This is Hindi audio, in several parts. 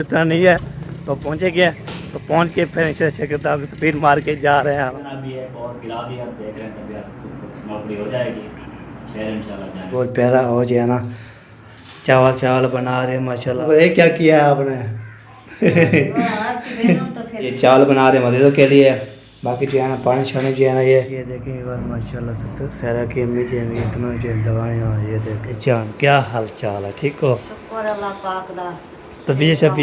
इतना नहीं है तो पहुँचेंगे, तो पहुँच के फिर इसे स्पीड मार के जा रहे हैं हम। भी है और गिरा भी आप देख रहे हैं तभी आपको नौकरी हो जाएगी, फिर इंशाल्लाह जाएंगे। बहुत प्यारा हो जाए ना। चावल चावल बना रहे हैं माशाल्लाह। ये क्या किया है आपने? ये चावल बना रहे मदद के लिए, बाकी जो है ना पानी छाने जो है ना ये देखें एक बार माशाल्लाह सकते सारा के अम्मी जी इतना जो दवाएं। ये देखें जान क्या हाल चाल है, ठीक हो? शुक्र अल्लाह पाक दा। तो भी सब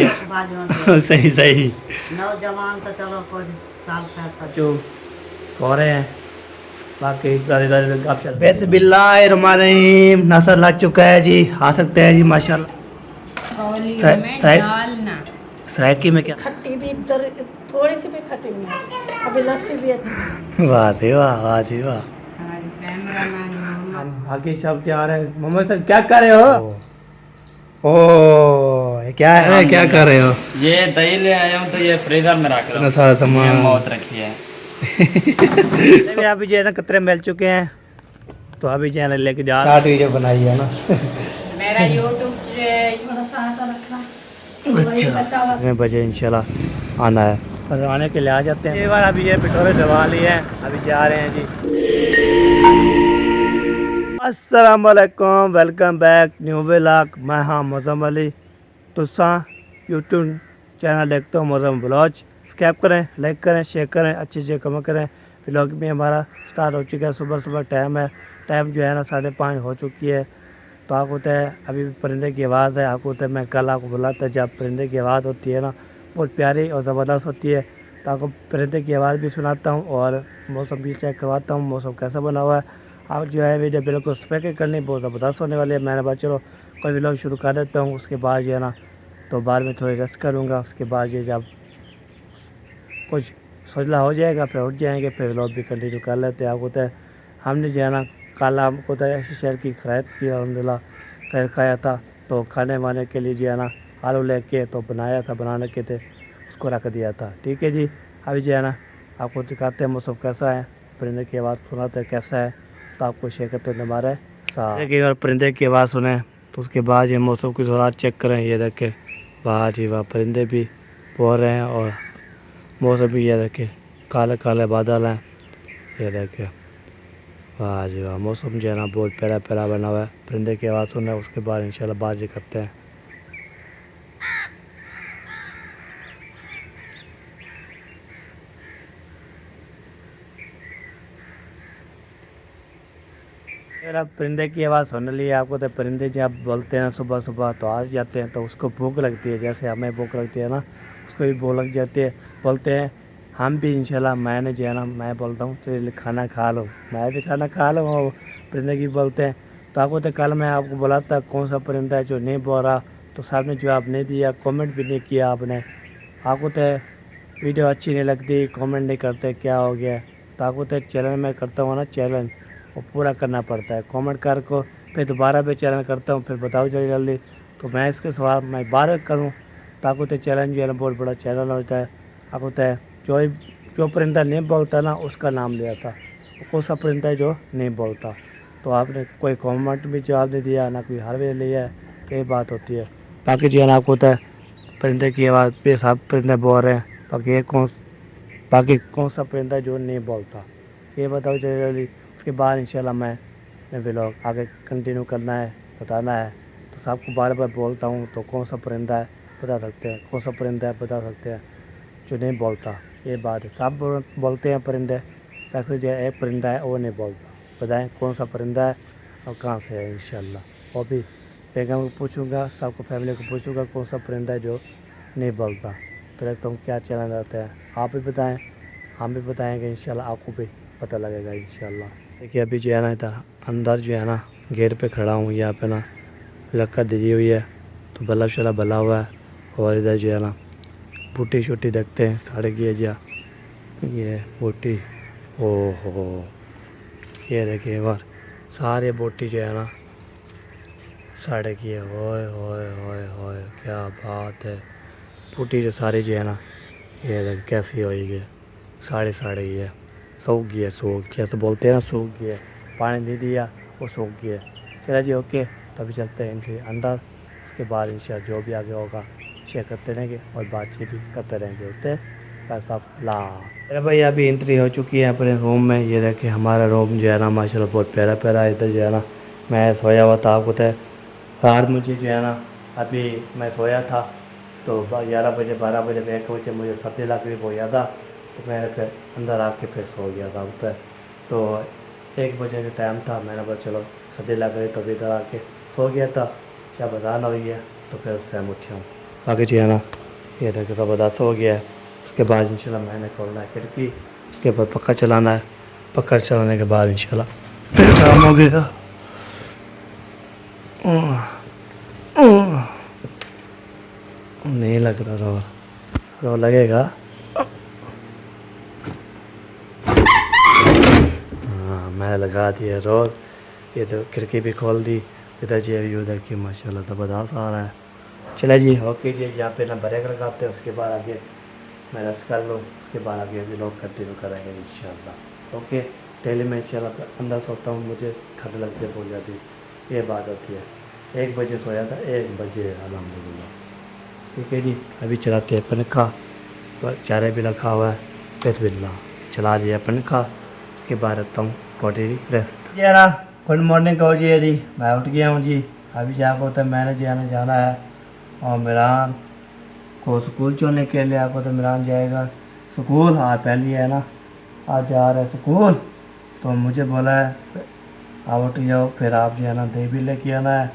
सही सही नौजवान तो चलो कुछ साल पैसा जो हो रहे हैं बाकी आप चल। बिस्मिल्लाहिर्रहमानिर्रहीम नसर लग चुका है जी, आ सकते हैं जी माशाल्लाह। डालना सरायकी में क्या? खट्टी भी थोड़ी सी भी खट्टी नहीं, अभी लस्सी भी अच्छी। वाह जी वाह, वाह जी वाह। हमारे कैमरामैन मोहम्मद बाकी सब तैयार है। मोहम्मद सर क्या कर रहे हो? ओ ये क्या है, क्या कर रहे हो? ये दही ले आया हूँ तो ये फ्रीजर में रख इतना सारा सामान मौत रखी है। अभी जो है ना कतरे मिल चुके हैं, तो अभी जो है ना लेके जा चाट वीडियो बनाई है ना। मेरा यूट्यूब थोड़ा सा ऐसा रखना। कितने बजे इंशाल्लाह आना है? और आने के लिए आ जाते हैं। एक बार अभी ये पिठोरे दबा लिए हैं, अभी जा रहे हैं जी। अस्सलाम वालेकुम, वेलकम बैक न्यू व्लॉग। मैं हाँ मौसम अली, तुसा यूट्यूब चैनल देखते हो मौसम ब्लॉग। सब्सक्राइब करें, लाइक करें, शेयर करें, अच्छे से कमेंट करें। व्लॉग भी हमारा स्टार्ट हो चुका है, सुबह सुबह टाइम है, टाइम जो है ना 5:30 हो चुकी है। तो आपको होता है अभी परिंदे की आवाज़ है, आपको होता है मैं कल आपको बोला था जब परिंदे की आवाज़ होती है ना बहुत प्यारी और ज़बरदस्त होती है। तो आपको परिंदे की आवाज़ भी सुनाता हूँ और मौसम भी चेक करवाता हूँ, मौसम कैसा बना हुआ है। आप जो है वीडियो बिल्कुल स्पेक्ट करनी बहुत ज़बरदस्त होने वाली है। मैंने बात चलो कोई व्लॉग शुरू कर देता हूँ, उसके बाद जो है ना तो बाद में थोड़ी रेस्ट करूँगा। उसके बाद ये जब कुछ सोचला हो जाएगा फिर उठ जाएंगे, फिर व्लॉग भी कंटिन्यू कर लेते हैं। आपको होता है हमने जो है ना कल हमको होता है शहर की खैर की अलहमदिल्ला खैर खाया था। तो खाने वाने के लिए जो है ना आलू लेके तो बनाया था, बनाने के थे उसको रख दिया था। ठीक है जी, अभी जो है ना आपको दिखाते हैं मौसम कैसा है, परिंदे की आवाज़ सुनाते हैं कैसा है, तो आपको शेयर करते हैं हमारे साथ। देखिए अगर परिंदे की आवाज़ सुने तो उसके बाद ये मौसम की थोड़ा चेक करें। ये देखें वाह जी वाह, परिंदे भी बोल रहे हैं और मौसम भी ये देखे काले काले बादल हैं। ये देखे वाह जी वाह, मौसम जो है ना बहुत प्यारा प्यारा बना हुआ है। परिंदे की आवाज़ सुना है उसके बाद इंशाल्लाह बाजी करते हैं। मेरा परिंदे की आवाज़ सुन ली आपको। तो परिंदे जब बोलते हैं सुबह सुबह तो आ जाते हैं, तो उसको भूख लगती है, जैसे हमें भूख लगती है ना उसको भी भूख लग जाती है। बोलते हैं हम भी इंशाल्लाह, मैंने जो है ना मैं बोलता हूँ तो खाना खा लो, मैं भी खाना खा लो। और परिंदे की बोलते हैं। तो आपको तो कल मैं आपको बोला था कौन सा परिंदा है जो नहीं बोल रहा, तो साहब ने जवाब नहीं दिया, कमेंट भी नहीं किया आपने। आपको तो वीडियो अच्छी नहीं लगती, कमेंट नहीं करते, क्या हो गया? तो आपको तो चैलेंज मैं करता हूँ ना, चैलेंज वो पूरा करना पड़ता है। कमेंट कर को फिर दोबारा भी चैलेंज करता हूँ, फिर बताओ जल्दी जल्दी, तो मैं इसके सवाल मैं बार करूँ। तो आपको तो चैलेंज जो है ना बहुत बड़ा चैलेंज होता है। आपको तो जो परिंदा नहीं बोलता ना उसका नाम लिया था, कौन सा परिंदा है जो नहीं बोलता। तो आपने कोई कमेंट भी जवाब नहीं दिया ना, कोई हार भी लिया है, तो ये बात होती है। बाकी जो है ना आपको होता है परिंदे की आवाज़ पे सब परिंदे बोल रहे हैं, बाकी कौन सा परिंदा जो नहीं बोलता, ये बताओ जल्दी जल्दी। उसके बाद इंशाल्लाह मैं व्लॉग आगे कंटिन्यू करना है, बताना है। तो सबको बार बार बोलता हूँ तो कौन सा परिंदा है बता सकते हैं, कौन सा परिंदा है बता सकते हैं जो नहीं बोलता। ये बात है, सब बोलते हैं परिंदे, वैसे जो एक परिंदा है वो नहीं बोलता। बताएं कौन सा परिंदा है और कहाँ से है। इंशाल्लाह वो भी बेगम को पूछूंगा, सबको फैमिली को पूछूंगा कौन सा परिंदा है जो नहीं बोलता। तो देखता हूँ क्या चैलेंज आता है, आप भी बताएं, हम भी बताएंगे इंशाल्लाह, आपको भी पता लगेगा इंशाल्लाह। देखिए अभी जो है ना इधर अंदर जो है ना गेट पे खड़ा हूँ, यहाँ पे ना लक्का दी हुई है तो बल्ब शल्ब बला हुआ है। और इधर जो है ना बूटी शूटी देखते हैं साढ़े की जा, ये बूटी ओहो, ये देखिए बार सारे बूटी जो है ना साढ़े की है। होए होए होए होए क्या बात है। बूटी जो सारी जो है ना ये देख कैसी हुई है, साढ़े साढ़े ही है, सूख गई है, सूख जैसे बोलते हैं ना सूख गई है, पानी दे दिया वो सूख गई है। चला जी ओके, तभी चलते हैं इनके अंदर, उसके बाद इंशाल्लाह जो भी आगे होगा शेयर करते रहेंगे और बातचीत भी करते रहेंगे। ओके पैसा ला। अरे भाई अभी एंट्री हो चुकी है अपने रूम में। ये देखिए हमारा रूम जो है ना माशाल्लाह बहुत प्यारा प्यारा है। इधर जो है ना मैं सोया हुआ था, आपको तो रात मुझे जो है ना अभी मैं सोया था तो 11 बजे 12 बजे 1 बजे मुझे सर्दी लग रही बहुत ज़्यादा, तो मैं फिर अंदर आके फिर सो गया था उधर। तो 1 बजे का टाइम था, मैंने बोला चलो सर्दी लग रही तो अभी इधर आके सो गया था। क्या बता ना हुई है तो फिर उस टाइम उठा हूँ। बाकी जो है ना ये देखो तो बदास हो गया है। उसके बाद इंशाल्लाह मैंने खोलना है खिड़की, उसके बाद पक्का चलाना है। पक्का चलाने के बाद इंशाल्लाह फिर काम हो गया। नहीं लग रहा रो लगेगा। हाँ मैं लगा दिया रोज। ये तो खिड़की भी खोल दी। इधर जी व्यू देखिए माशाल्लाह ज़बरदस्त आ रहा है। चले जी ओके जी, यहाँ पे ना ब्रेक लगाते हैं, उसके बाद आगे मैं रस कर लूँ, उसके बाद आगे भी लोग कंटिन्यू करेंगे इंशाल्लाह। ओके डेली मैं इंशाल्लाह अंदर सोता हूँ, मुझे ठंड लगती है बहुत ज़्यादा, ये बात होती है। 1 बजे सोया था, 1 बजे अल्हम्दुलिल्लाह। ठीक है जी अभी चलाते हैं पंखा, चारे भी रखा हुआ है, फिर बिल्ला चला दिया पंखा। उसके बाद रखता हूँ बॉडी रेस्ट। यार गुड मॉर्निंग कहो जी। जी मैं उठ गया हूँ जी। अभी जाकर होता है मैंने जाना है और मिरान को स्कूल छोड़ने के लिए। आपको तो मिरान जाएगा स्कूल, आज पहली है ना, आज जा रहा है स्कूल। तो मुझे बोला है आप उठ जाओ, फिर आप जो है ना दही भी लेके आना है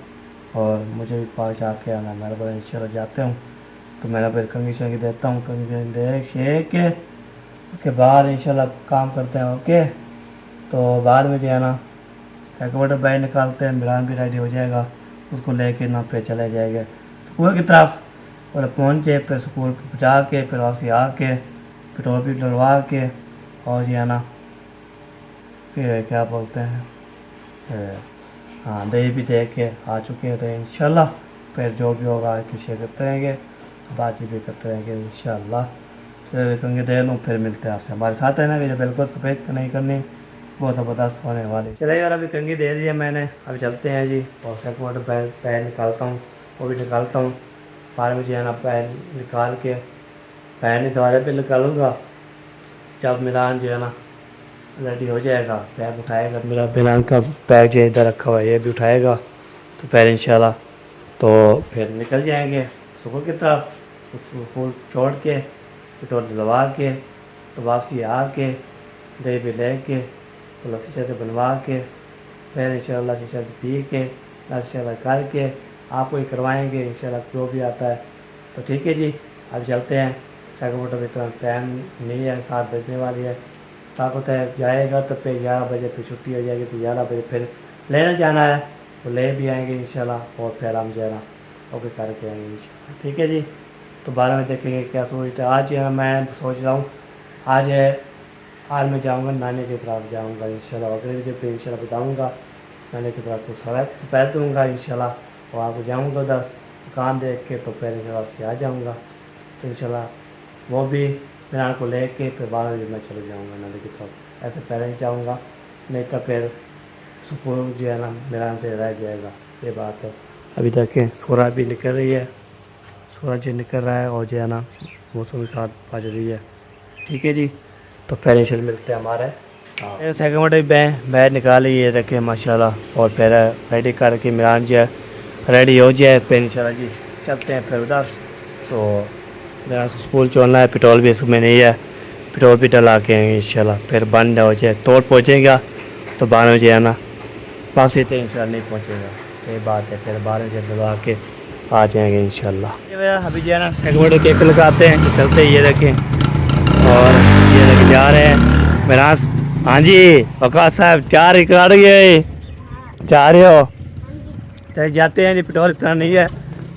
और मुझे भी पास जाके आना है। मैंने बोला इंशाल्लाह जाते हूँ। तो मैंने फिर कंगी शंगी देता हूँ, कंगी शंगी दे शेक के उसके बाद इंशाल्लाह काम करते हैं। ओके तो बाद में जो है ना कैलकुलेटर बैग निकालते हैं, मिरान भी रेडी हो जाएगा, उसको लेके ना पे चले जाएंगे स्कूल की तरफ। और पहुँचे फिर स्कूल पहुँचा के फिर वापसी आके पेट्रोल भी डलवा के और जो है ना फिर क्या बोलते हैं हाँ दही भी दे के आ चुके हैं। तो इंशाल्लाह फिर जो भी होगा शेयर करते रहेंगे, बातचीत भी करते रहेंगे इंशाल्लाह। चलो कंगे दे लूँ, फिर मिलते हैं आपसे। हमारे साथ है ना कि जो बिल्कुल सफ़ेद नहीं करनी, बहुत ज़बरदस्त होने वाली। चले यार अभी कंगी दे दी है मैंने, अभी चलते हैं जी। और सेकंड पैर निकालता हूँ, वो भी निकालता हूँ। बाद में जो है ना पैर निकाल के पैर नहीं दोबारा पे निकालूँगा जब मिलान जो है ना रेडी हो जाएगा। बैग उठाएगा, मेरा मिलान का बैग जो इधर रखा हुआ है ये भी उठाएगा। तो फिर इंशाल्लाह तो फिर निकल जाएंगे स्कूल की तरफ। स्कूल छोड़ के पेट्रोल डलवा के तो वापसी आके दही भी ले के तो लस्सी शस्सी बनवा के फिर इंशाल्लाह शीशा पी के लस्सी करके आपको ही करवाएंगे इंशाल्लाह जो भी आता है। तो ठीक है जी अब चलते हैं। सेकंड में इतना टाइम नहीं है, 7 बजने वाली है। ताकत है जाएगा तो फिर 11 बजे फिर छुट्टी हो जाएगी, तो 11 बजे फिर लेने जाना है, तो ले भी आएंगे इंशाल्लाह। और फिर हम जो है ना ओके करके आएंगे इंशाल्लाह। ठीक है जी तो 12 में देखेंगे क्या सोचते हैं। आज जो है मैं सोच रहा हूँ आज मैं जाऊँगा नानी की तरफ जाऊँगा इंशाल्लाह। अगले वीडियो पे इंशाल्लाह बताऊँगा नानी की तरफ को सफेद दूँगा इंशाल्लाह। और आपको जाऊँगा उधर दुकान देख के तो फिर इंशाल्लाह से आ जाऊँगा। तो इंशाल्लाह वो भी मिरान को लेके फिर 12 बजे मैं चले जाऊँगा नानी की तरफ। ऐसे पहले ही जाऊँगा, नहीं तो फिर सुकून जो है ना मिरान से रह जाएगा, ये बात है। अभी देखें सूरज भी निकल रही है, सूरज निकल रहा है और जो है ना मौसम के साथ बज रही है। ठीक है जी तो फिर इंशाल्लाह मिलते हैं हमारे सेकंड बैग निकाली ये रखे माशाल्लाह। और फिर रेडी करके मिरान जो है रेडी हो जाए फिर इंशाल्लाह जी चलते हैं फिर उधर। तो मेरा स्कूल चलना है, पेट्रोल भी इसमें नहीं है, पेट्रोल भी डला के आएंगे इंशाल्लाह। फिर बंद हो जाए तोड़ पहुँचेगा तो 12 बजे आना, पास ही तो इंशाल्लाह नहीं पहुँचेगा, ये बात है। फिर 12 बजे डलवा के आ जाएंगे इंशाल्लाह। अभी जो है ना सेकंड केक लगाते हैं तो चलते ये देखें और ये लेके जा रहे हैं मेरा। हाँ जी औकात साहब 4 रिकॉर्ड गए जा रहे हो, चले जाते हैं जी। पेट्रोल इतना नहीं है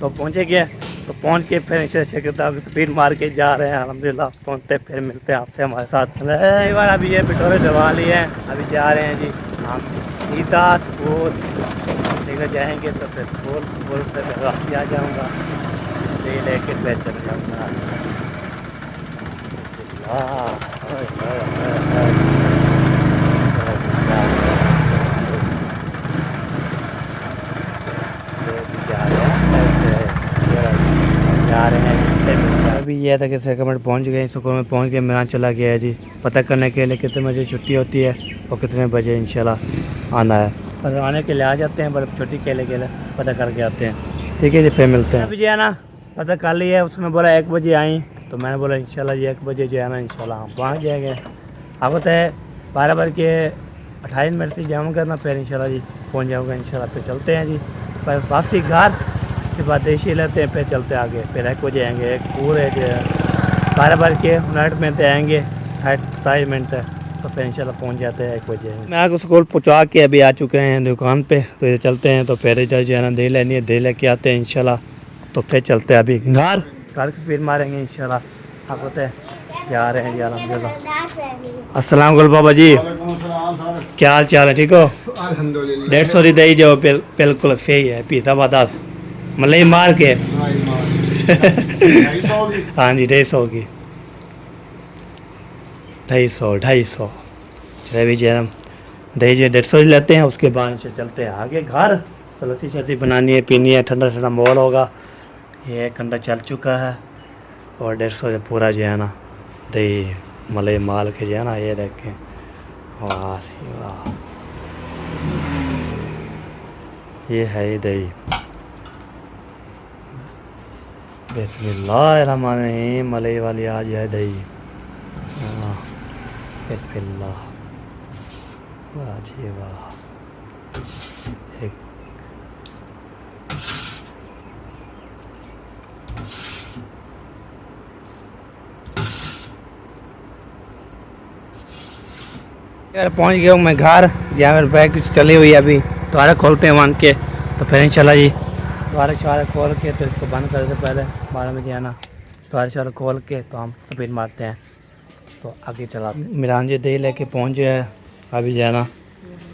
तो पहुँचेंगे, तो पहुँच के फिर इसे स्पीड मार के जा रहे हैं अल्हम्दुलिल्लाह। पहुँचते फिर मिलते हैं आपसे हमारे साथ। एक बार अभी ये पेट्रोल डलवा लिए हैं, अभी जा रहे हैं जी हम सीधा स्कूल लेकर जाएंगे। तो फिर स्कूल से वापसी आ जाऊँगा, ये लेके फिर चले जाऊँगा। जा जा रहे हैं। अभी ये था कि सेकंड पहुंच गए, स्कूल में पहुंच गए। मीरान चला गया है जी पता करने के लिए कितने बजे छुट्टी होती है और कितने बजे इंशाल्लाह आना है। पर आने के लिए आ जाते हैं, पर छुट्टी के लिए पता करके आते हैं। ठीक है जी, फिर मिलते हैं। अभी जो है ना पता कर लिया है, उसने बोला 1 बजे आई, तो मैंने बोला इंशाल्लाह जी 1 बजे जो है ना इंशाल्लाह हम पहुँच जाएंगे। आपको तो है 12 बज के 28 मिनट से जाऊँ करना, फिर इंशाल्लाह जी पहुँच जाऊँगा इंशाल्लाह। फिर चलते हैं जी, पर वापसी घर के बाद देशी लेते हैं, फिर चलते आगे। फिर 1 बजे आएंगे, एक पूरे 12 बज के 59 मिनट आएंगे, 27 मिनट है, तो फिर इंशाल्लाह पहुँच जाते हैं 1 बजे। मैं आपको स्कूल पहुँचा के अभी आ चुके हैं दुकान पे, तो ये चलते हैं। तो फिर इधर जो है ना दे लेनी है, दे लेके आते हैं इंशाल्लाह। तो फिर चलते हैं अभी घर की स्पीड मारेंगे इंशाल्लाह। आपको तो जा रहे हैं जी अलहमदुलिल्लाह। अस्सलाम वालेकुम बाबा जी, क्या हाल चाल है, ठीक हो? 150 दी दही जो बिल्कुल सही है, पीता बतास मलाई मार के हाँ जी 250 की 250 चले भी जैन दही जो 150 लेते हैं। उसके बाद से चलते हैं आगे घर। तो लस्सी शर्सी बनानी है, पीनी है, ठंडा ठंडा माहौल होगा। ये 1 घंटा चल चुका है और 150 से पूरा जो है ना दही मलाई माल के जो है ना, ये देखें, वाह सही वाह, ये है ये दही। बिस्मिल्लाहिर्रहमानिर्रहीम, मलाई वाली आज है दही। बिस्मिल्लाह, वाह जी वाह। एक यार पहुंच गया हूँ मैं घर। यहाँ मेरे बैग कुछ चली हुई है, अभी दोबारा खोलते हैं मान के, तो फिर इंशाल्लाह जी दोबारा खोल के तो इसको बंद करने से पहले 12 बजे आना। दोबारा खोल के तो हम स्पीड मारते हैं, तो आगे चला। मीरान जी दही लेके पहुँच गया है अभी जाना।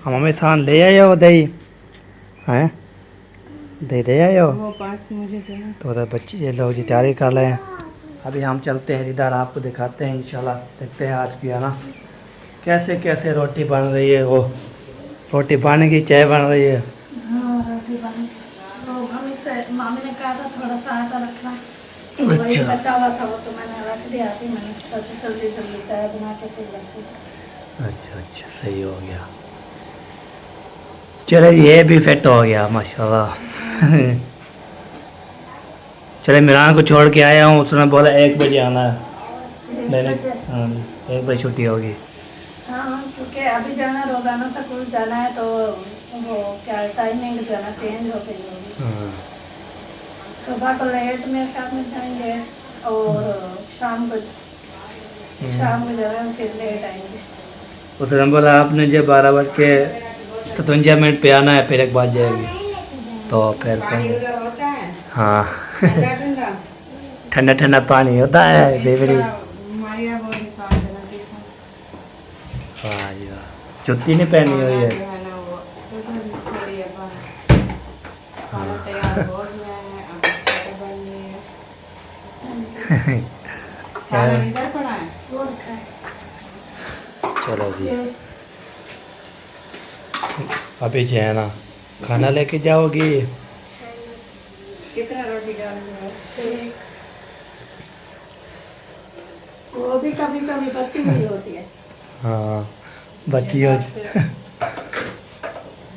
हम हमें सामान ले आए हो दही हैं, दही दे आए हो तो उधर बच्चे ये लोग जी तैयारी कर रहे हैं। अभी हम चलते हैं इधर, आपको दिखाते हैं इंशाल्लाह। देखते हैं आज की है ना कैसे कैसे रोटी बन रही है। वो रोटी बन गई, चाय बन रही है। हाँ रोटी बनी, तो मामी ने कहा था थोड़ा सा आटा रखना, तो वही अच्छा। बचा हुआ था, वो तो मैंने रख दिया थी। मैंने जल्दी जल्दी चाय बना के फिर रखी। अच्छा सही हो गया। चलो ये भी फिट हो गया माशाल्लाह। चले मीरान को छोड़ के आया हूँ, उसने बोला 1 बजे आना है। मैंने 1 बजे छुट्टी होगी। हाँ क्योंकि अभी जाना रोजाना स्कूल जाना है, तो वो क्या टाइमिंग जो है ना चेंज हो गई होगी। सुबह को लेट मेरे साथ में जाएंगे और शाम को जो है फिर लेट आएंगे। उसने बोला आपने जो 12 बज के 57 मिनट पे आना है, फिर 1 बज जाएगी, तो फिर हाँ ठंडा ठंडा पानी होता है देवरी। हाँ जी वाह, जुत्ती नहीं पहनी हुई है। चलो जी अभी जो है ना खाना लेके जाओगी? कितना रोटी डाल वो भी कभी कभी बची हुई होती है। हाँ बच्ची हो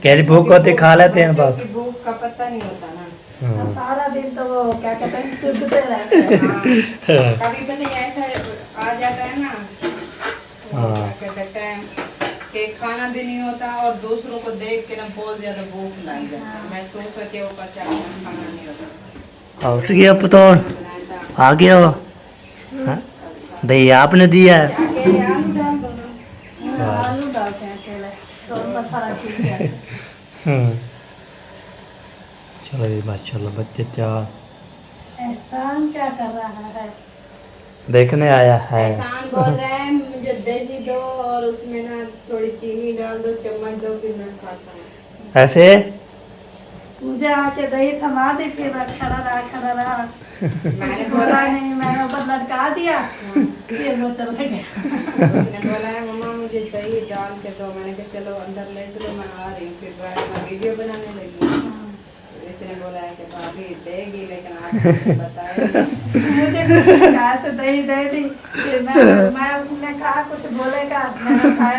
कैसी भूख होती खा लेते हैं बस। भूख का पता नहीं होता ना। हाँ। सारा दिन तो वो क्या कहते हैं चुभते रहते हैं। कभी पता ऐसा आ जाता है ना, हाँ। क्या कहते हैं कि खाना भी नहीं होता और दूसरों को देख के ना बहुत ज्यादा भूख लग जाती है। मैं सोच रही हूँ खाना नहीं होता। और गया पुतौर आ गया हो? हाँ? दही आपने दिया है? अकेले आलू डाल दो ना। आलू डालते हैं अकेले तो मसाला ठीक है। चलो जी माशाल्लाह बच्चे तैयार। एहसान क्या कर रहा है? देखने आया है। एहसान बोल रहा है मुझे दही दो और उसमें ना थोड़ी चीनी डाल दो, चम्मच दो, फिर मैं खाता हूँ। ऐसे मुझे आके दही थमा दी, फिर खड़ा रहा मैंने कुछ बोला बोला नहीं, मैंने ऊपर लटका दिया, फिर वो चल गया। उसने बोला है मम्मा मुझे दही डाल के दो। मैंने कहा चलो अंदर ले चलो, मैं आ रही हूँ। फिर मैं वीडियो बनाने लगी। इसने बोला है कि भाभी देगी लेकिन आपको बताएगी। मुझे कहा से दही दे दी, फिर मैं उसने कहा कुछ बोलेगा, मैंने उठा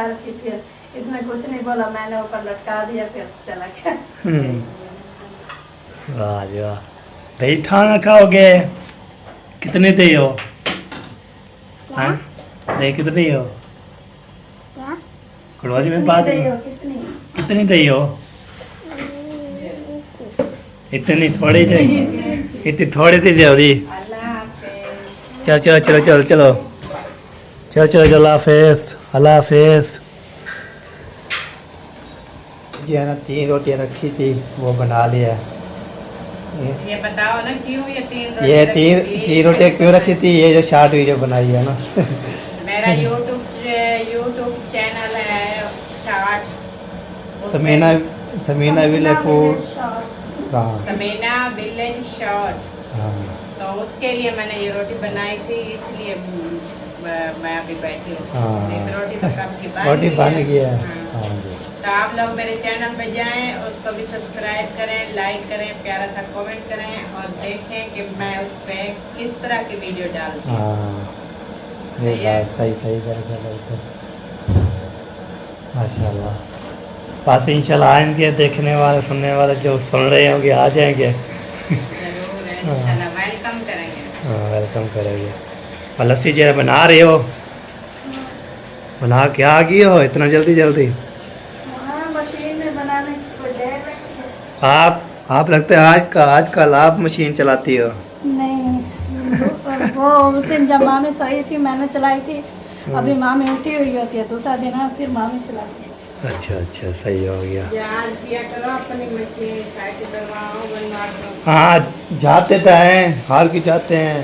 रखी फिर इसने कुछ नहीं बोला, मैंने ऊपर लटका दिया फिर चला गया। वाह जी वाह। दही खाना खाओगे? कितनी दही हो? हाँ दही कितनी हो? कड़वारी में बात है। कितनी दही हो? इतनी थोड़ी दही, इतनी थोड़ी सी जरूरी। अल्लाह हाफिज़। चलो चलो चलो चलो चलो चलो चलो चलो अल्लाह हाफिज़, अल्लाह हाफिज़। ये है ना 3 रोटियाँ रखी थी वो बना लिया। ये बताओ ना क्यों ये ये तीन रोटियाँ क्यों रखी थी? ये जो शॉर्ट वीडियो बनाई है ना। मेरा यूट्यूब चैनल है शॉर्ट, समीना विलेज फूड। हाँ समीना विलेज शॉर्ट, हाँ तो उसके लिए मैंने ये रोटी बनाई थी, इसलिए मैं अभी बैठी हूँ। हाँ। एक रोटी तो कब की रोटी बन गई है। हाँ। हाँ जी। तो आप लोग मेरे चैनल पे जाएं, उसको भी सब्सक्राइब करें, लाइक करें, प्यारा सा कमेंट करें और देखें कि मैं उस पर किस तरह की वीडियो डालती हूँ। हाँ ये बात सही करके माशाल्लाह। बात इंशाल्लाह आएंगे, देखने वाले सुनने वाले जो सुन रहे होंगे आ जाएंगे। जरूर इंशाल्लाह वेलकम करेंगे। हाँ वेलकम करेंगे। और लस्सी जो है बना रहे हो, बना के आ गई हो इतना जल्दी? हाँ मशीन में बनाने की कोई देर लगती है। आप लगता है आजकल आप मशीन चलाती हो। नहीं वो उस दिन जब मामी सोई थी मैंने चलाई थी, अभी मामी उठी हुई होती है, दूसरा दिन है फिर मामी चलाती है। अच्छा सही हो गया। यार किया करो अपनी मशीन साइकिल बनवाओ, बनवा दो। हाँ जाते तो हैं, हार के जाते हैं।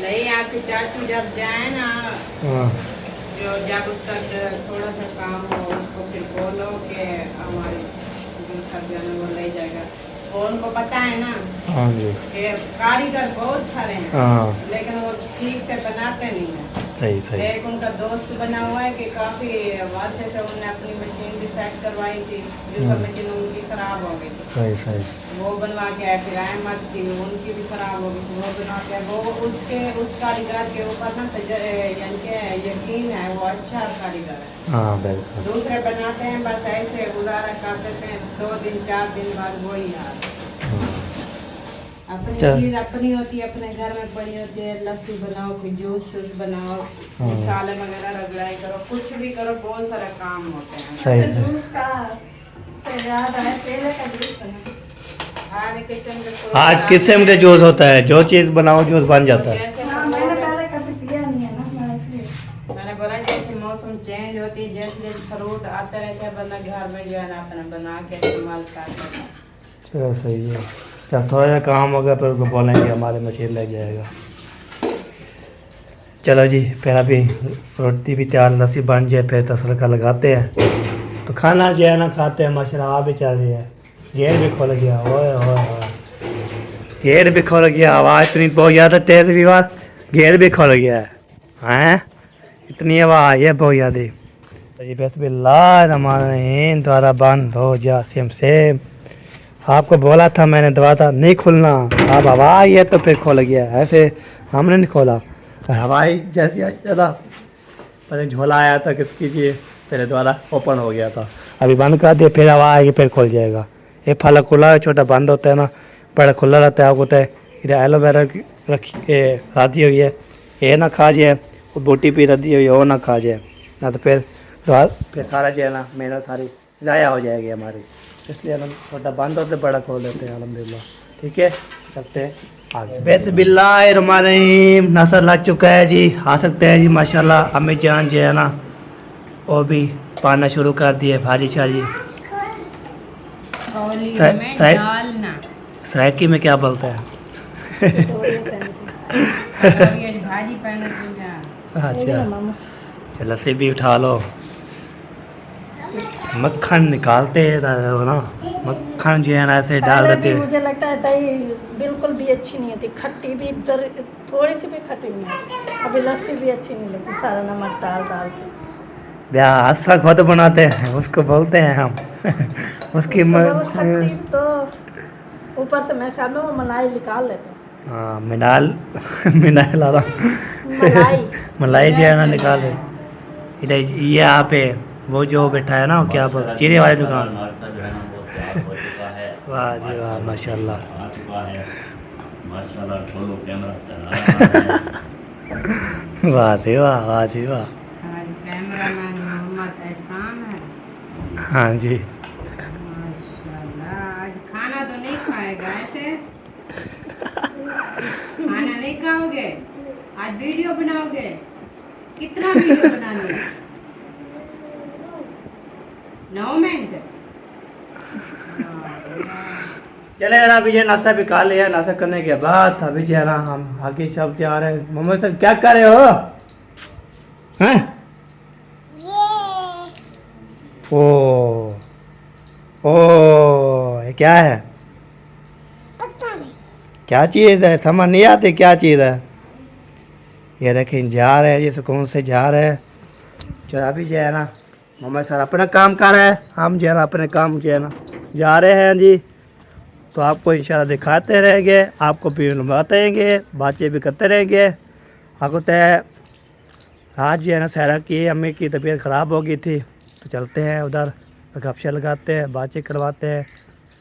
नहीं आपकी चाचू जब जाए ना, हाँ जो जब उसका थोड़ा सा काम हो उसको फिर बोलो कि हमारी जो सब जो है वो ले जाएगा। वो उनको पता है ना हाँ जी। कि कारीगर बहुत सारे हैं, हाँ लेकिन वो ठीक से बनाते नहीं हैं। सही एक उनका दोस्त बना हुआ है कि काफी वास्ते से उन्होंने अपनी मशीन भी सेट करवाई थी, जो सब मशीन उनकी खराब हो गई थी, सही वो बनवा के आए। फिर अहमद थी उनकी भी खराब हो गई थी, वो बनवा के वो उस कारीगर के ऊपर ना यानी कि यकीन है, वो अच्छा कारीगर है। हाँ बिल्कुल। दूसरे बनाते हैं बस ऐसे गुजारा कर देते हैं, 2 दिन 4 दिन बाद वही हाल। अपनी चीज अपनी होती है, अपने घर में पड़ी होती है। लस्सी बनाओ, फिर जूस बनाओ, मसाले वगैरह रगड़ाई करो, कुछ भी करो, बहुत सारा काम होते हैं। सही जूस का से याद आया, केले का जूस बना। आज किस्म के जूस होता है, जो चीज़ बनाओ जूस बन जाता है। हाँ मैंने पहले कभी पिया नहीं है ना, मैंने बोला जैसे मौसम चेंज होती है, जैसे फ्रूट आते रहते हैं, बंदा घर में जो है ना अपना बना के इस्तेमाल करता है। चलो सही है। जब थोड़ा सा काम होगा फिर उसको बोलेंगे हमारे मशीन ले जाएगा। चलो जी फिर अभी रोटी भी तैयार, लस्सी बन जाए फिर तड़का लगाते हैं, तो खाना जो है ना खाते हैं। माशाल्लाह हवा भी चल रही है, गेट भी खुल गया। ओए गेट भी खुल गया, आवाज़ इतनी बहुत ज़्यादा तेज़ भी आवाज़, गेट भी खुल गया है। इतनी आवाज़ है बहुत ज़्यादा। बिस्मिल्लाहिर्रहमानिर्रहीम। द्वारा बंद हो जा सेम। आपको बोला था मैंने, दरवाज़ा नहीं खुलना। अब हवा आई है तो फिर खोल गया, ऐसे हमने नहीं खोला। हवाई जैसी आई ज़्यादा, पहले झोला आया था किसकी जी, पहले द्वारा ओपन हो गया था। अभी बंद कर दिया, फिर हवा आएगी फिर खुल जाएगा। ये फल खुला है, छोटा बंद होता है ना, बड़ा खुला रहता है। आपको होता है इधर एलोवेरा रखी रदी हुई है, ये ना खा जाए, वो बूटी भी रदी हुई है वो ना खा जाए, ना तो फिर सारा जो है ना मेहनत सारी ज़ाया हो जाएगी हमारी। इसलिए हम छोटा बंद होते बड़ा खोल देते हैं अल्हम्दुलिल्लाह। ठीक है चलते हैं आगे। बिस्मिल्लाहिर्रहमानिर्रहीम। नसर लग चुका है जी, आ सकते हैं जी माशाल्लाह। अम्मी जान जो है ना वो भी पाना शुरू कर दिए भाजी शाजी। सरायकी में क्या बोलते हैं? अच्छा लस्सी भी उठा लो। मक्खन निकालते हैं ना, मक्खन जो है ना ऐसे डाल देते हैं। मुझे लगता है दही बिल्कुल भी अच्छी नहीं होती, खट्टी भी थोड़ी सी भी खट्टी नहीं होती। अभी लस्सी भी अच्छी नहीं लगती, सारा नमक डाल के। ब्याह अच्छा खुद बनाते हैं उसको बोलते हैं हम। उसकी खट्टी तो ऊपर से मैं ख्याल में वो मलाई निकाल लेते हैं। हाँ मिनाल मिनाल आ रहा मलाई मलाई जो है ना निकाल रहे इधर ये यहाँ पे वो जो बैठा है ना क्या बोलते चीनी वाली दुकान। नाश्ता जो है ना वो तैयार हो चुका है। वाह जी वाह माशाल्लाह। आ चुका है माशाल्लाह। खोलो कैमरा चला रहा है। वाह जी वाह जी वाह। आज कैमरामैन मोहम्मद एहसान है। हाँ जी माशाल्लाह। आज खाना तो नहीं खाएगा ऐसे? खाना नहीं खाओगे? आज वीडियो बनाओगे? कितना वीडियो बनानी है? 9 मिनट। चले यार अभी ये नाश्ता भी खा लिया। नाश्ता करने के बाद अभी जो है ना हम आगे सब जा रहे हैं। मोहम्मद सर क्या कर रहे हो हैं? ओ ये क्या है? क्या चीज़ है समझ नहीं आती क्या चीज़ है। ये देखें जा रहे हैं ये सुकून से जा रहे हैं। चलो अभी जो है ना मोहम्मद सर अपना काम कर रहे हैं। हम जो है ना अपने काम जो है ना जा रहे हैं जी। तो आपको इंशाल्लाह दिखाते रहेंगे आपको भी बताएंगे बातें भी करते रहेंगे। आपको तय आज जो है ना सहरा की अम्मी की तबीयत ख़राब हो गई थी तो चलते हैं उधर गपशप लगाते हैं बातें करवाते हैं।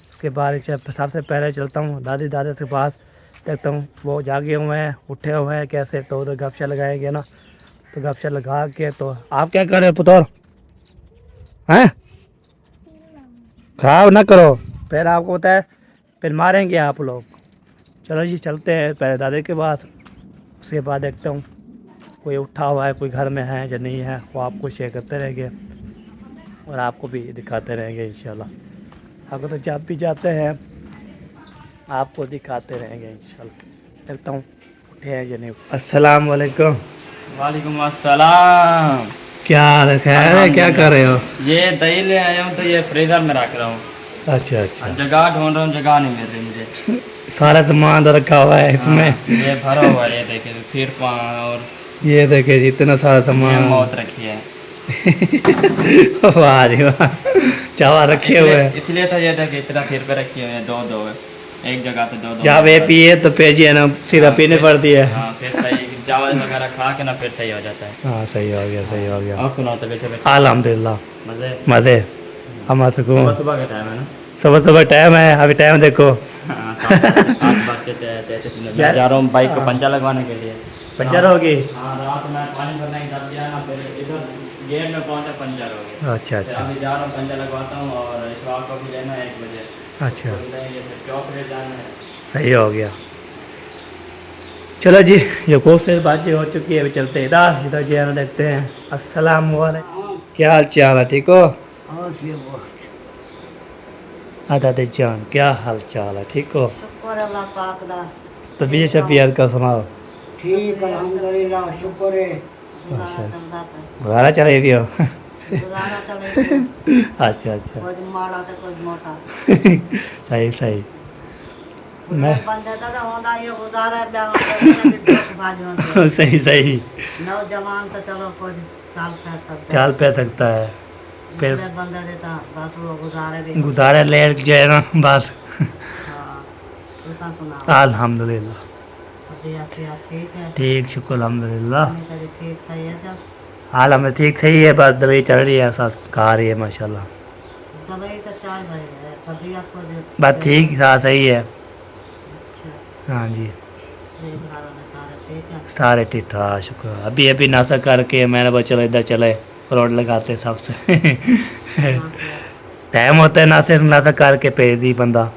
उसके बाद सबसे पहले चलता हूँ दादी दादा के पास देखता हूँ वो जागे हुए हैं उठे हुए हैं कैसे तो उधर गपशप लगाएंगे ना। तो गपशप लगा के तो आप क्या कर रहे हो पुतौर हैं? खराब ना करो फिर आपको पता है फिर मारेंगे आप लोग। चलो जी चलते हैं पहले दादी के पास। उसके बाद देखता हूँ कोई उठा हुआ है कोई घर में है या नहीं है वो आपको शेयर करते रहेंगे और आपको भी दिखाते रहेंगे इंशाल्लाह। आपको तो जब भी जाते हैं आपको दिखाते रहेंगे इंशाल्लाह। देखता हूँ उठे हैं या नहीं। अस्सलाम वालेकुम। वालेकुम अस्सलाम। क्या हाल है खैर है क्या कर रहे हो? ये दही ले आया हूँ तो ये फ्रीजर में रख रहा हूँ। अच्छा अच्छा जगह ढूंढ रहा हूँ जगह नहीं मिल रही मुझे। सारा सामान तो रखा हुआ है इसमें। हाँ, ये भरा हुआ है ये देखिए सिर पान और ये देखे जी इतना सारा ये सामान मौत रखी है। वाह जी वाह चावा रखे हुए हैं। इसलिए तो ये देखिए इतना सिर पे रखी हुई है दो दो है एक जगह पे दो दो। जब ये पिए तो पेजी है ना सीधा पीने पड़ती है। हाँ फिर सही चावल वगैरह खा के ना फिर सही हो जाता है। हाँ सही हो गया सही हो गया। और सुनाओ तो कैसे अल्हम्दुलिल्लाह मजे मज़े हम सुकून। सुबह का टाइम है ना। सुबह टाइम है अभी टाइम देखो। हाँ, 8:33 मिनट। मैं जा रहा हूँ बाइक को पंचा लगवाने के लिए। पंचर होगी। हाँ रात में पानी भरने की तब गया ना फिर इधर गेट में पहुँचा पंचर हो गया। अच्छा फिर अच्छा अभी जा रहा हूँ पंचर लगवाता हूँ और इशवाक को भी लेना है 1 बजे। अच्छा तो लेंगे फिर चौक ले जाना है। सही हो गया। चलो जी ये खूब से बातें हो चुकी है अभी चलते हैं इधर इधर जी आना देखते हैं। अस्सलाम वालेकुम क्या हाल चाल है ठीक हो? दादी जान क्या हाल चाल है ठीक हो? शुक्र अल्लाह पाक दा। तबीयत शबीयत का सुनाओ। ठीक अल्हम्दुलिल्लाह शुक्र है। अच्छा। गुजारा चलता है। गुजारा चले भी हो गुजारा चले अच्छा अच्छा कोई माड़ा तो कोई मोटा। सही सही। मैं बंदे का तो होंदा ये गुजारा भाजन सही सही नौजवान तो चलो कोई चाल कर सकता चाल पे सकता है फिर है। बंदे देता बस वो गुजारे भी। गुजारा ले जाए ना बस। हाँ ऐसा सुना। अल्हम्दुलिल्लाह अभी आपकी ठीक है। ठीक शुक्र अल्हम्दुलिल्लाह। अपनी तरह ठीक सही है सब। हाल हमें ठीक सही है बस दवाई चल रही है साथ खा रही है माशाल्लाह। दवाई तो चल रही है तबीयत को बस ठीक हाँ सही है। अच्छा हाँ जी देख रहा है सारे ठीक है। सारे ठीक ठाक शुक्र। अभी अभी नाश्ता करके मैंने बोला चलो इधर चले रोड लगाते सबसे टाइम होता है नाश्ते नाश्ता करके भेज दी बंदा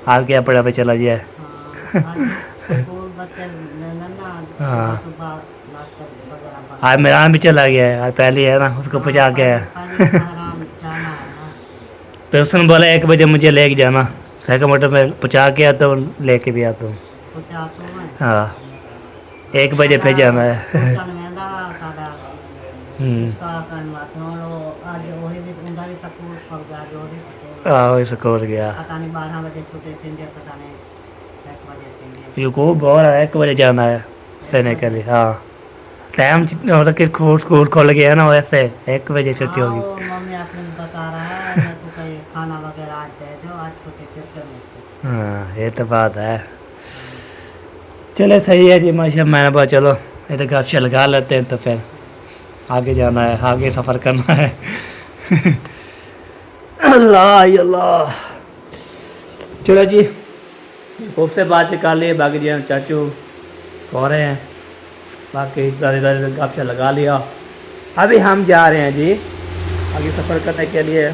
आगे अपने पे चला जाए। स्कूल बच्चे ना हाँ। सुबह नाश्ता वगैरह बना। आज मेरा भी चला गया है आज पहले है ना उसको पहुँचा के आया। पहले आराम जाना है ना। फिर उसने बोला 1 बजे मुझे लेके जाना साइकिल मोटर में पहुँचा के आता हूँ लेके भी आता हूँ। कुछ आतो है। हाँ 1 बजे फिर जाना है। चल में दा सादा हम्म इसका करना थोड़ो आज वही भी उंदा भी स्कूल पड़ गया जो भी आहो स्कूल गया पता नहीं 12 बजे छुट्टी थी पता नहीं 1 बजे थी। ये को बोल 1 बजे जाना है लेने के लिए। हाँ टाइम मतलब कि स्कूल खोल गया ना वैसे 1 बजे छुट्टी होगी। मम्मी आपने बता रहा है मैं तो कहीं खाना वगैरह आज दे दो आज छुट्टी करके हाँ ये तो बात है। चले सही है जी माशा, मैंने बोला चलो इधर गपशप लगा लेते हैं, तो फिर आगे जाना है, आगे सफ़र करना है। अल्लाह अल्लाह। चलो जी खूब से बात कर लिए, बाकी जी चाचू सो रहे हैं, बाकी इधर इधर गपशप लगा लिया। अभी हम जा रहे हैं जी आगे सफ़र करने के लिए,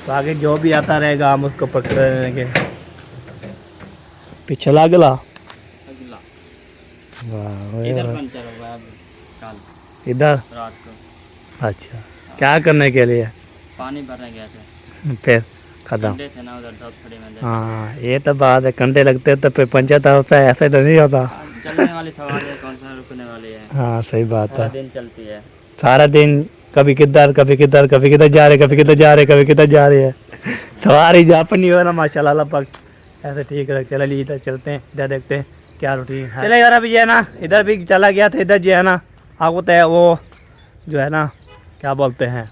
तो आगे जो भी आता रहेगा हम उसको पकड़ लेंगे। पीछे लागला पंचर हुआ है कल इधर। रात को। अच्छा क्या करने के लिए? पानी भरने गए थे, फिर खत्म। कंडे थे ना उधर धूपखड़ी में। हाँ ये तो बात है, कंडे लगते तो फिर पंचायत होता है, ऐसे तो नहीं होता। चलने वाली सवारी है, कौन सा रुकने वाली है। हाँ सही बात सारा है, दिन चलती है। सारा दिन कभी किधर कभी किधर, कभी किधर जा रहे, कभी किधर जा रहे, कभी किधर जा रहे हैं। सवारी जापनी हो ना माशाल्लाह, अल्लाह पाक ऐसे ठीक है। चले ली इधर चलते हैं, इधर देखते हैं क्या रूटीन है। चले यार अभी जो है ना इधर भी चला गया था, इधर जो है ना आपको तो है वो जो है ना क्या बोलते हैं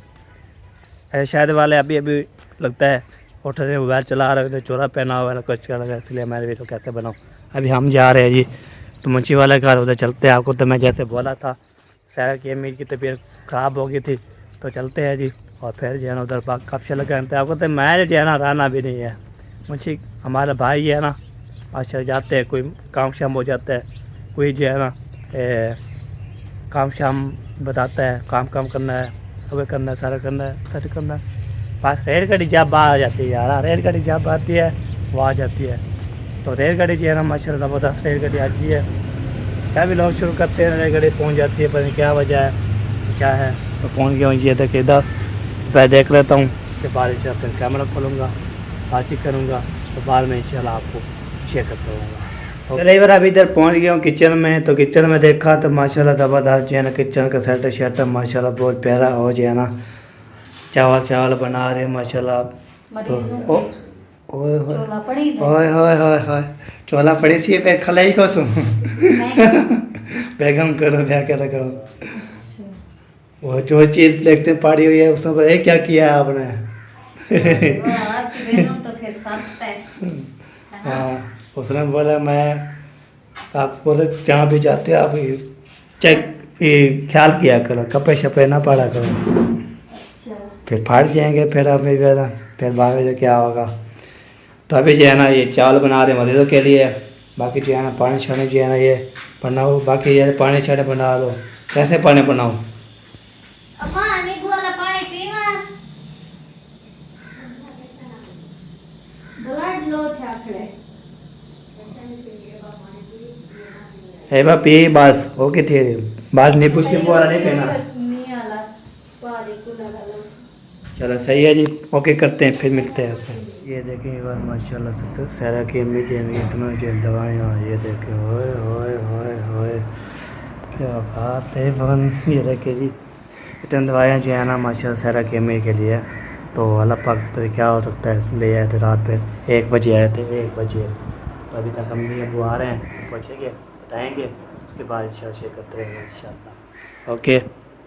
ऐसे शायद वाले अभी अभी लगता है उठ रहे मोबाइल चला रहे थे, चोरा पहना हुआ है कुछ कर लगा, इसलिए हमारे भी तो कैसे बनाओ। अभी हम जा रहे हैं जी तो मुंशी वाले घर उधर चलते हैं। आपको तो मैं जैसे बोला था सारा की अमीर की तबीयत ख़राब हो गई थी, तो चलते हैं जी। और फिर जो है ना उधर बाग कब से लगे हैं, आपको तो मैं जो है ना रहना भी नहीं है। मुंशी हमारा भाई है ना, अच्छा जाते हैं, कोई काम शाम हो जाता है, कोई जो है ना काम शाम बताता है, काम करना है, सुबह करना है, सारा करना है, सच करना है। बस रेलगाड़ी जब बाहर आ जाती है यार, रेलगाड़ी जब आती है वो आ जाती है। तो रेलगाड़ी जो है ना माशाल्लाह ज़बरदस्त रेलगाड़ी आती है, क्या भी लोग शुरू करते हैं रेलगाड़ी पहुंच जाती है, पता नहीं क्या वजह है क्या है। तो पहुंच गया हूँ, ये देख इधर मैं देख लेता हूँ, उसके बाद इंशाल्लाह फिर कैमरा खोलूँगा, बातचीत करूँगा, तो बाद में इंशाल्लाह आपको शेयर करता रहूँगा। चलिए बार अभी इधर पहुँच गया हूँ किचन में, तो किचन में देखा तो माशाल्लाह ज़बरदस्त जो है ना किचन का सेट शेट माशाल्लाह बहुत प्यारा हो जो है ना, चावल बना रहे हैं माशाल्लाह। तो ओए होए चोला पड़ी सी पे खलाई को सुन बेगम करो क्या क्या करो। वो जो चीज़ देखते पड़ी हुई है उसमें पर क्या किया है आपने। तो फिर सब हाँ उसने बोला मैं आप बोले जहाँ भी जाते हो आप चेक ख्याल किया करो, कपड़े शपड़े ना पड़ा करो, फिर फाड़ जाएंगे, फिर अभी फिर बाद में क्या होगा। तो अभी जो है ना ये चावल बना रहे मरीजों के लिए, बाकी जो है ना पानी छाने जो है ना ये बनाओ, बाकी ये पानी छाने बना लो। कैसे पानी बनाओ? है बा पी बस हो के थे बाद नींबू सिंबू वाला नहीं पीना। चलो सही है जी, ओके करते हैं, फिर मिलते हैं उसमें। ये देखें एक बार माशाल्लाह से तो सारा की अम्मी जी इतना जो दवाइयाँ, ये देखें होए होए होए होए क्या बात है बन। ये देखें जी इतनी दवाइयाँ जो है ना माशाल्लाह सारा की अम्मी के लिए। तो अल्लाह पाक पर क्या हो सकता है, ले आए थे रात पे 1 बजे आए थे, 1 बजे। तो अभी तक अम्मी अबू आ रहे हैं, पहुँचेंगे बताएँगे, उसके बाद इंशाल्लाह शेयर करते रहेंगे इंशाल्लाह। ओके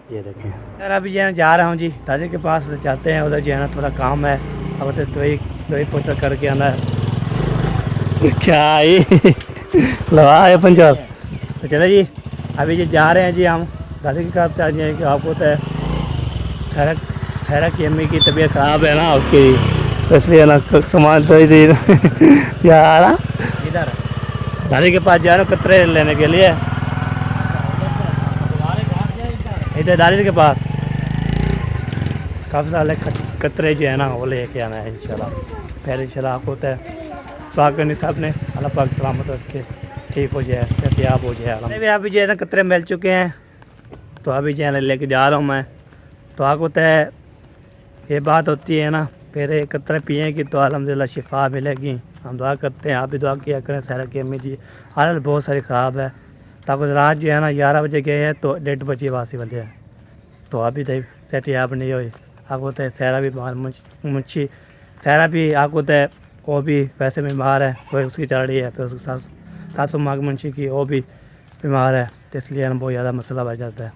ये देखें यार अभी जो है जा रहा हूँ जी दादी के पास, उधर जाते हैं, उधर जो है ना थोड़ा काम है, अब उधर दवाई पोछा करके आना है। क्या ये लगा है पंजाब। तो चले जी अभी जी जा रहे हैं जी हम दादी के पास। आज कि आपको तो खैरा की अम्मी की तबीयत ख़राब है ना उसकी, तो इसलिए ना सामान तो यार इधर दादी के पास जा रहा हूँ कतरे लेने के लिए, इधर दादी के पास काफ़ी सारे कतरे जो है ना वो लेके आना है इंशाल्लाह। फिर इंशाल्लाह आपको तो पाक करनी साहब ने अल्लाह पाक सलामत रखे, ठीक हो जाए, सेहतियाब हो जाए। अभी अभी जो है ना कतरे मिल चुके हैं, तो अभी जो है ना लेके जा रहा हूँ मैं। तो आपको तो ये बात होती है ना, फिर ये कतरे पिएँगी तो अल्हम्दुलिल्लाह शिफा मिलेगी। हम दुआ करते हैं, आप भी दुआ किया करें। सारा की अम्मी जी हालत बहुत सारी ख़राब है, तब रात जो है ना 11 बजे गए हैं तो 1:30 बजे वापसी बजे है, तो अभी तक सेहतियाब नहीं हुई। आपको तो सहरा भी बीमार, मुंशी सहरा भी आपको तो वो भी वैसे बीमार है, वही उसकी चल रही है, फिर उसकी सासू माँ मुंशी की वो भी बीमार है, तो इसलिए ना बहुत ज़्यादा मसला बढ़ जाता है।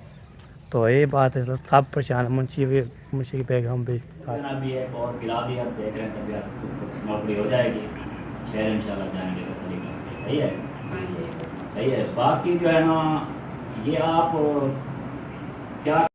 तो ये बात है, तो सब परेशान है, मुंशी की बेगम भी भी है और पिला दिया, देख रहे हैं तबीयत नौकरी हो जाएगी, शहर इंशाल्लाह जाएंगे तसल्ली करके, सही है। हाँ जी। सही है। बाकी जो है ना ये आप क्या